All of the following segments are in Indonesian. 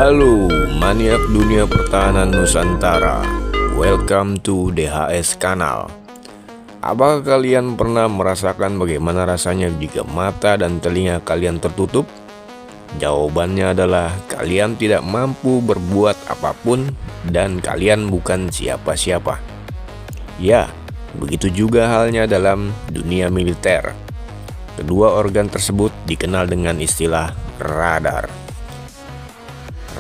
Halo maniak dunia pertahanan Nusantara, welcome to DHS Kanal. Apakah kalian pernah merasakan bagaimana rasanya jika mata dan telinga kalian tertutup? Jawabannya adalah kalian tidak mampu berbuat apapun dan kalian bukan siapa-siapa. Ya, begitu juga halnya dalam dunia militer. Kedua organ tersebut dikenal dengan istilah radar.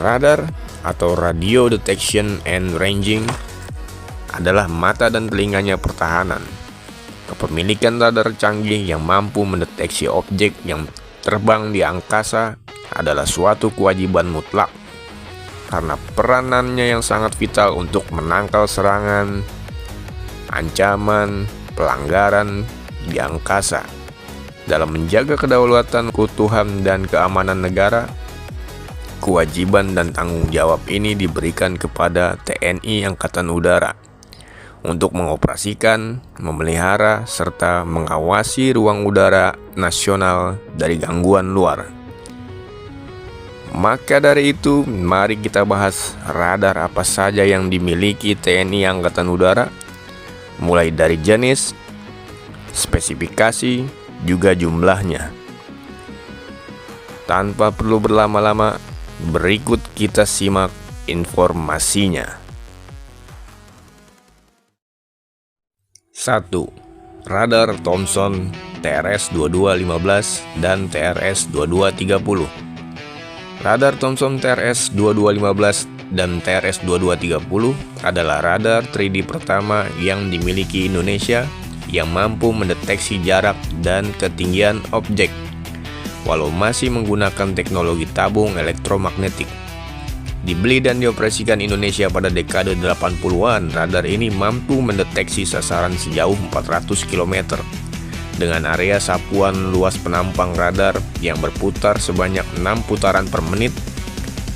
Radar atau Radio Detection and Ranging adalah mata dan telinganya pertahanan. Kepemilikan radar canggih yang mampu mendeteksi objek yang terbang di angkasa adalah suatu kewajiban mutlak, karena peranannya yang sangat vital untuk menangkal serangan, ancaman, pelanggaran di angkasa. Dalam menjaga kedaulatan, keutuhan, dan keamanan negara, kewajiban dan tanggung jawab ini diberikan kepada TNI Angkatan Udara untuk mengoperasikan, memelihara, serta mengawasi ruang udara nasional dari gangguan luar. Maka dari itu, mari kita bahas radar apa saja yang dimiliki TNI Angkatan Udara, mulai dari jenis, spesifikasi, juga jumlahnya. Tanpa perlu berlama-lama, berikut kita simak informasinya. 1. Radar Thomson TRS-2215 dan TRS-2230. Radar Thomson TRS-2215 dan TRS-2230 adalah radar 3D pertama yang dimiliki Indonesia yang mampu mendeteksi jarak dan ketinggian objek walau masih menggunakan teknologi tabung elektromagnetik. Dibeli dan dioperasikan Indonesia pada dekade 80-an, radar ini mampu mendeteksi sasaran sejauh 400 km dengan area sapuan luas penampang radar yang berputar sebanyak 6 putaran per menit.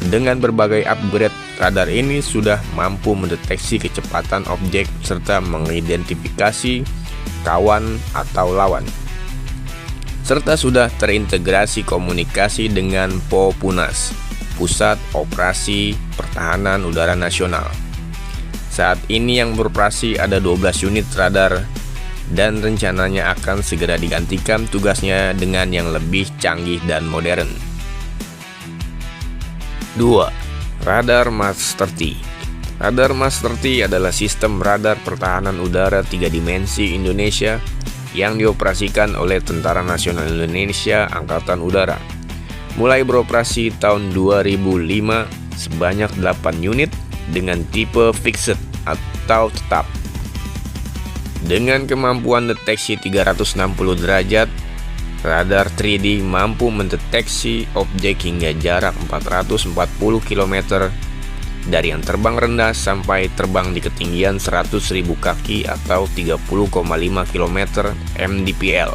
Dengan berbagai upgrade, radar ini sudah mampu mendeteksi kecepatan objek serta mengidentifikasi kawan atau lawan, serta sudah terintegrasi komunikasi dengan POPUNAS, Pusat Operasi Pertahanan Udara Nasional. Saat ini yang beroperasi ada 12 unit radar dan rencananya akan segera digantikan tugasnya dengan yang lebih canggih dan modern. 2. Radar Master T. Radar Master T adalah sistem radar pertahanan udara 3 dimensi Indonesia yang dioperasikan oleh Tentara Nasional Indonesia Angkatan Udara. Mulai beroperasi tahun 2005 sebanyak 8 unit dengan tipe fixed atau tetap. Dengan kemampuan deteksi 360 derajat, radar 3D mampu mendeteksi objek hingga jarak 440 km dari yang terbang rendah sampai terbang di ketinggian 100.000 kaki atau 30,5 km mdpl.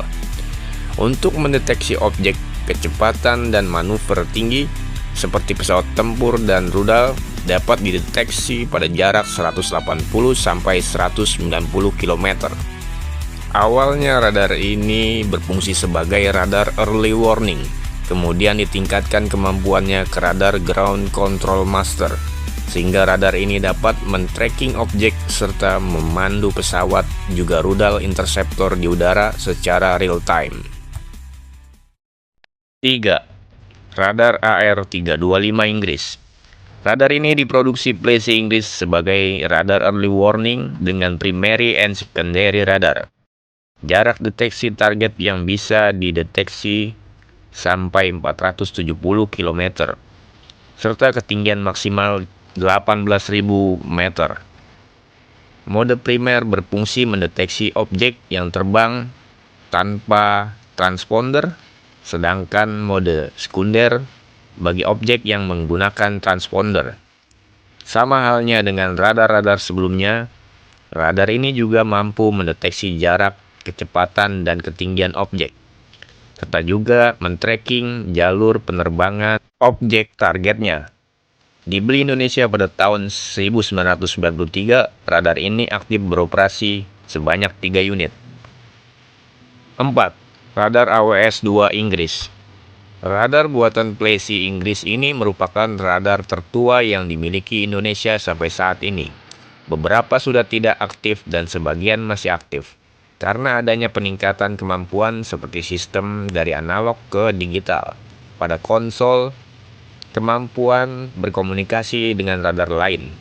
Untuk mendeteksi objek kecepatan dan manuver tinggi seperti pesawat tempur dan rudal dapat dideteksi pada jarak 180 sampai 190 km. Awalnya radar ini berfungsi sebagai radar early warning, kemudian ditingkatkan kemampuannya ke radar ground control master, sehingga radar ini dapat men-tracking objek serta memandu pesawat juga rudal interceptor di udara secara real time. 3. Radar AR-325 Inggris. Radar ini diproduksi PLC Inggris sebagai radar early warning dengan primary and secondary radar. Jarak deteksi target yang bisa dideteksi sampai 470 km, serta ketinggian maksimal 18.000 meter. Mode primer berfungsi mendeteksi objek yang terbang tanpa transponder, sedangkan mode sekunder bagi objek yang menggunakan transponder. Sama halnya dengan radar-radar sebelumnya, radar ini juga mampu mendeteksi jarak, kecepatan, dan ketinggian objek, serta juga men-tracking jalur penerbangan objek targetnya. Dibeli Indonesia pada tahun 1993, radar ini aktif beroperasi sebanyak 3 unit. 4. Radar AWS-2 Inggris. Radar buatan Plessey Inggris ini merupakan radar tertua yang dimiliki Indonesia sampai saat ini. Beberapa sudah tidak aktif dan sebagian masih aktif, karena adanya peningkatan kemampuan seperti sistem dari analog ke digital. Pada konsol, kemampuan berkomunikasi dengan radar lain.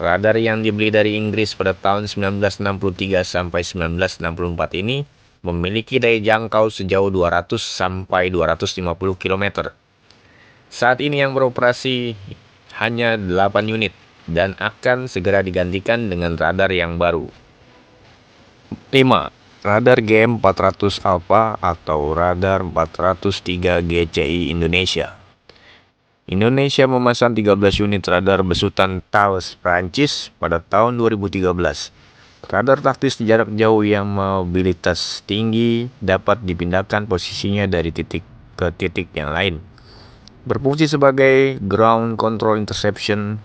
Radar yang dibeli dari Inggris pada tahun 1963 sampai 1964 ini memiliki daya jangkau sejauh 200 sampai 250 km. Saat ini yang beroperasi hanya 8 unit dan akan segera digantikan dengan radar yang baru. 5. Radar GM400 Alpha atau radar 403 GCI Indonesia. Indonesia memasang 13 unit radar besutan Thales Prancis pada tahun 2013. Radar taktis jarak jauh yang mobilitas tinggi dapat dipindahkan posisinya dari titik ke titik yang lain. Berfungsi sebagai ground control interception,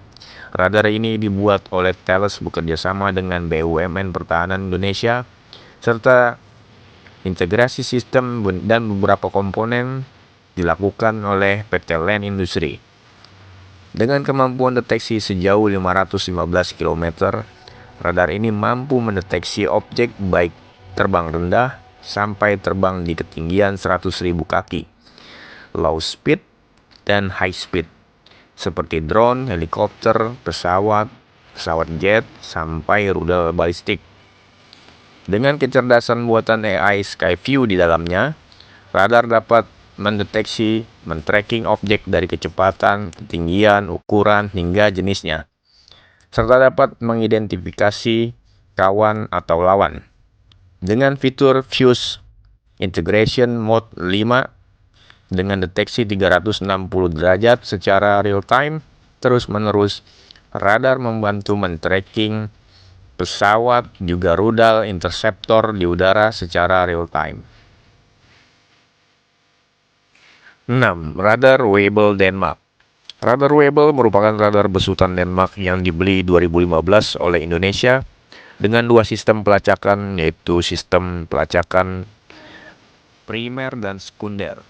radar ini dibuat oleh Thales bekerja sama dengan BUMN Pertahanan Indonesia, serta integrasi sistem dan beberapa komponen dilakukan oleh PT Land Industri. Dengan kemampuan deteksi sejauh 515 km, radar ini mampu mendeteksi objek baik terbang rendah sampai terbang di ketinggian 100.000 kaki, low speed dan high speed, seperti drone, helikopter, pesawat jet, sampai rudal balistik. Dengan kecerdasan buatan AI Skyview di dalamnya, radar dapat mendeteksi, men-tracking objek dari kecepatan, ketinggian, ukuran, hingga jenisnya, serta dapat mengidentifikasi kawan atau lawan. Dengan fitur Fuse Integration Mode 5 dengan deteksi 360 derajat secara real-time terus-menerus, radar membantu men-tracking pesawat juga rudal interceptor di udara secara real-time. 6. Radar Weibel Denmark. Radar Weibel merupakan radar besutan Denmark yang dibeli 2015 oleh Indonesia dengan dua sistem pelacakan, yaitu sistem pelacakan primer dan sekunder.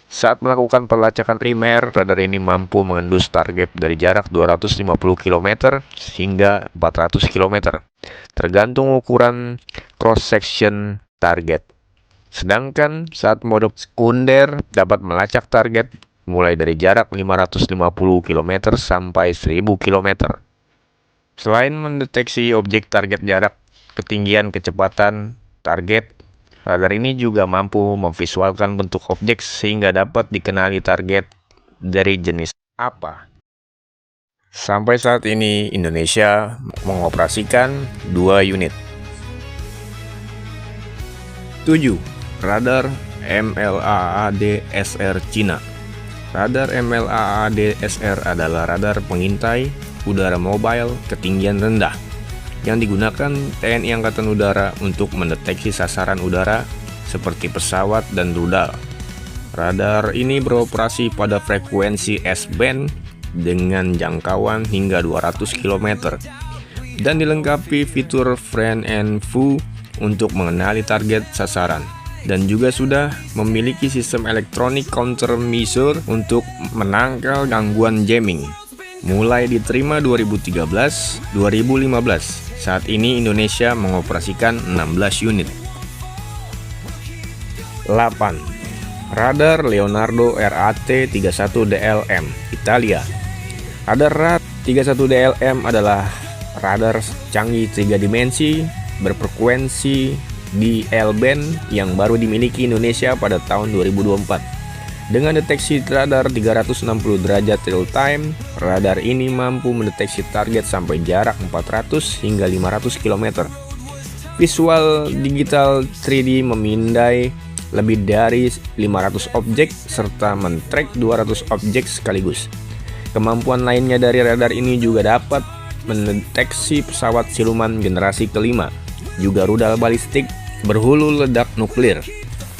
Saat melakukan pelacakan primer, radar ini mampu mengendus target dari jarak 250 km hingga 400 km, tergantung ukuran cross-section target. Sedangkan saat mode sekunder dapat melacak target mulai dari jarak 550 km sampai 1000 km. Selain mendeteksi objek target jarak, ketinggian, kecepatan target, radar ini juga mampu memvisualkan bentuk objek sehingga dapat dikenali target dari jenis apa. Sampai saat ini Indonesia mengoperasikan 2 unit. 7. Radar MLAAD-SR Cina. Radar MLAAD-SR adalah radar pengintai udara mobile ketinggian rendah yang digunakan TNI Angkatan Udara untuk mendeteksi sasaran udara seperti pesawat dan rudal. Radar ini beroperasi pada frekuensi S-band dengan jangkauan hingga 200 km dan dilengkapi fitur friend and foe untuk mengenali target sasaran, dan juga sudah memiliki sistem elektronik countermeasure untuk menangkal gangguan jamming. Mulai diterima 2013-2015, saat ini Indonesia mengoperasikan 16 unit. 8. Radar Leonardo RAT-31DLM, Italia. Radar RAT-31DLM adalah radar canggih 3 dimensi berfrekuensi di L-band yang baru dimiliki Indonesia pada tahun 2024. Dengan deteksi radar 360 derajat real time, radar ini mampu mendeteksi target sampai jarak 400 hingga 500 km. Visual digital 3D memindai lebih dari 500 objek serta men-track 200 objek sekaligus. Kemampuan lainnya dari radar ini juga dapat mendeteksi pesawat siluman generasi kelima, juga rudal balistik berhulu ledak nuklir.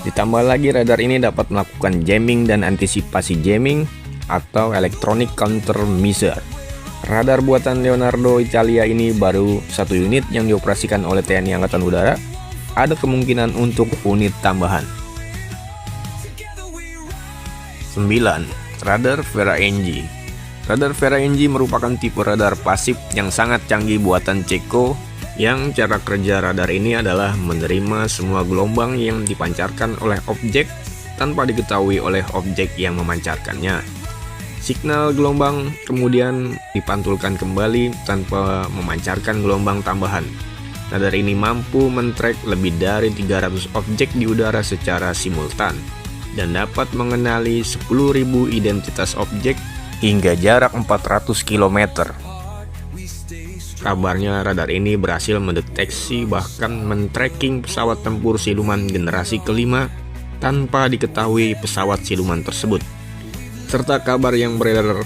Ditambah lagi, radar ini dapat melakukan jamming dan antisipasi jamming atau electronic countermeasure. Radar buatan Leonardo Italia ini baru 1 unit yang dioperasikan oleh TNI Angkatan Udara. Ada kemungkinan untuk unit tambahan. 9. Radar VeraNG. Radar VeraNG merupakan tipe radar pasif yang sangat canggih buatan Ceko, yang cara kerja radar ini adalah menerima semua gelombang yang dipancarkan oleh objek tanpa diketahui oleh objek yang memancarkannya. Signal gelombang kemudian dipantulkan kembali tanpa memancarkan gelombang tambahan. Radar ini mampu men-track lebih dari 300 objek di udara secara simultan dan dapat mengenali 10.000 identitas objek hingga jarak 400 km. Kabarnya radar ini berhasil mendeteksi bahkan men-tracking pesawat tempur siluman generasi kelima tanpa diketahui pesawat siluman tersebut. Serta kabar yang beredar,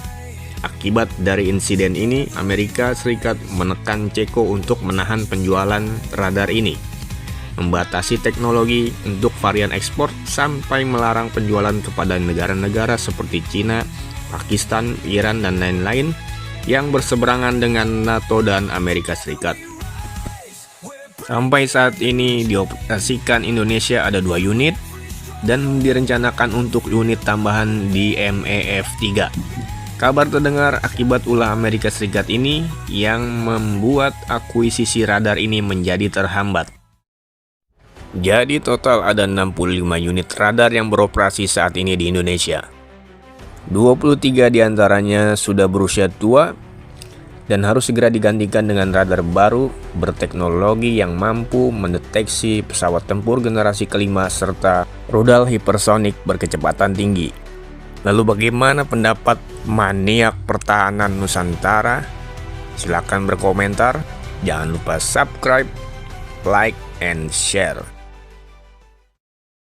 akibat dari insiden ini, Amerika Serikat menekan Ceko untuk menahan penjualan radar ini, membatasi teknologi untuk varian ekspor, sampai melarang penjualan kepada negara-negara seperti Cina, Pakistan, Iran, dan lain-lain yang berseberangan dengan NATO dan Amerika Serikat. Sampai saat ini dioperasikan Indonesia ada 2 unit dan direncanakan untuk unit tambahan di MEF-3. Kabar terdengar akibat ulah Amerika Serikat ini yang membuat akuisisi radar ini menjadi terhambat. Jadi total ada 65 unit radar yang beroperasi saat ini di Indonesia. 23 diantaranya sudah berusia tua dan harus segera digantikan dengan radar baru berteknologi yang mampu mendeteksi pesawat tempur generasi kelima serta rudal hipersonik berkecepatan tinggi. Lalu bagaimana pendapat maniak pertahanan Nusantara? Silahkan berkomentar. Jangan lupa subscribe, like, and share.